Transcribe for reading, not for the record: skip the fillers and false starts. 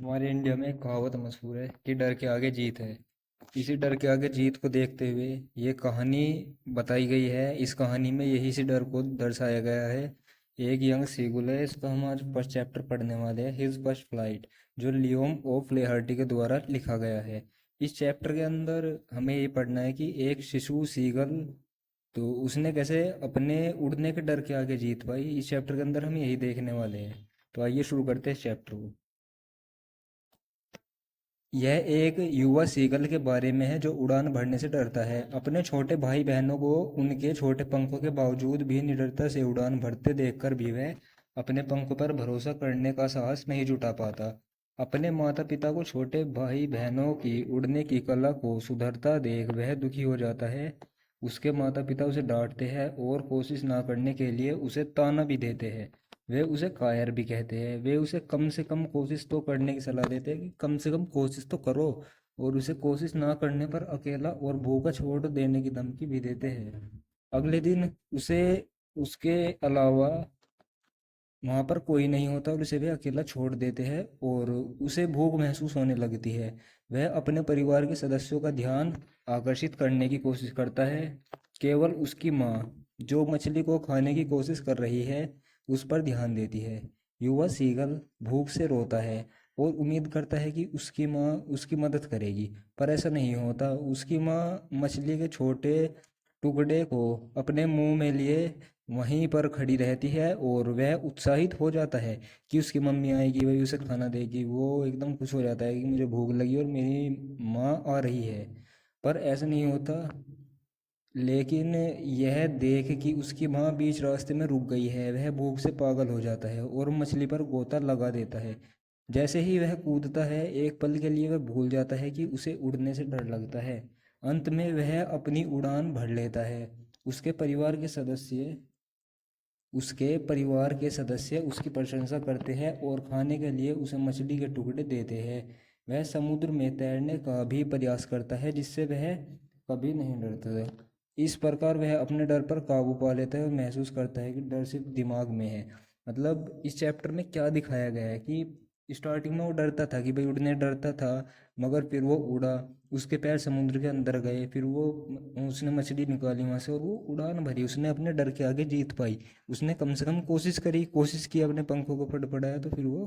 हमारे इंडिया में एक कहावत मशहूर है कि डर के आगे जीत है। इसी डर के आगे जीत को देखते हुए ये कहानी बताई गई है। इस कहानी में यही से डर को दर्शाया गया है। एक यंग सीगुल है, इसका हम आज फर्स्ट चैप्टर पढ़ने वाले हैं, हिज फर्स्ट फ्लाइट, जो लियोम ओ फ्लेहर्टी के द्वारा लिखा गया है। इस चैप्टर के अंदर हमें ये पढ़ना है कि एक शिशु सीगल, तो उसने कैसे अपने उड़ने के डर के आगे जीत पाई। इस चैप्टर के अंदर हम यही देखने वाले हैं। तो आइए शुरू करते हैं इस चैप्टर को। यह एक युवा सीगल के बारे में है जो उड़ान भरने से डरता है। अपने छोटे भाई बहनों को उनके छोटे पंखों के बावजूद भी निडरता से उड़ान भरते देखकर भी वह अपने पंखों पर भरोसा करने का साहस नहीं जुटा पाता। अपने माता पिता को छोटे भाई बहनों की उड़ने की कला को सुधरता देख वह दुखी हो जाता है। उसके माता पिता उसे डांटते हैं और कोशिश ना करने के लिए उसे ताना भी देते हैं। वे उसे कायर भी कहते हैं। वे उसे कम से कम कोशिश तो करने की सलाह देते हैं कि कम से कम कोशिश तो करो, और उसे कोशिश ना करने पर अकेला और भूखा छोड़ देने की धमकी भी देते हैं। अगले दिन उसे उसके अलावा वहाँ पर कोई नहीं होता और उसे वे अकेला छोड़ देते हैं और उसे भूख महसूस होने लगती है। वह अपने परिवार के सदस्यों का ध्यान आकर्षित करने की कोशिश करता है। केवल उसकी माँ, जो मछली को खाने की कोशिश कर रही है, उस पर ध्यान देती है। युवा सीगल भूख से रोता है और उम्मीद करता है कि उसकी माँ उसकी मदद करेगी, पर ऐसा नहीं होता। उसकी माँ मछली के छोटे टुकड़े को अपने मुंह में लिए वहीं पर खड़ी रहती है और वह उत्साहित हो जाता है कि उसकी मम्मी आएगी, वही उसे खाना देगी। वो एकदम खुश हो जाता है कि मुझे भूख लगी और मेरी माँ आ रही है। पर ऐसा नहीं होता। लेकिन यह देख कि उसकी माँ बीच रास्ते में रुक गई है, वह भूख से पागल हो जाता है और मछली पर गोता लगा देता है। जैसे ही वह कूदता है, एक पल के लिए वह भूल जाता है कि उसे उड़ने से डर लगता है। अंत में वह अपनी उड़ान भर लेता है। उसके परिवार के सदस्य उसके परिवार के सदस्य उसकी प्रशंसा करते हैं और खाने के लिए उसे मछली के टुकड़े देते हैं। वह समुद्र में तैरने का भी प्रयास करता है, जिससे वह कभी नहीं डरता है। इस प्रकार वह अपने डर पर काबू पा लेता है और महसूस करता है कि डर सिर्फ दिमाग में है। मतलब इस चैप्टर में क्या दिखाया गया है कि स्टार्टिंग में वो डरता था कि भाई उड़ने डरता था, मगर फिर वो उड़ा, उसके पैर समुद्र के अंदर गए, फिर वो उसने मछली निकाली वहां से और वो उड़ान भरी, उसने अपने डर के आगे जीत पाई। उसने कम से कम कोशिश करी, कोशिश की, अपने पंखों को फड़फड़ाया, तो फिर वो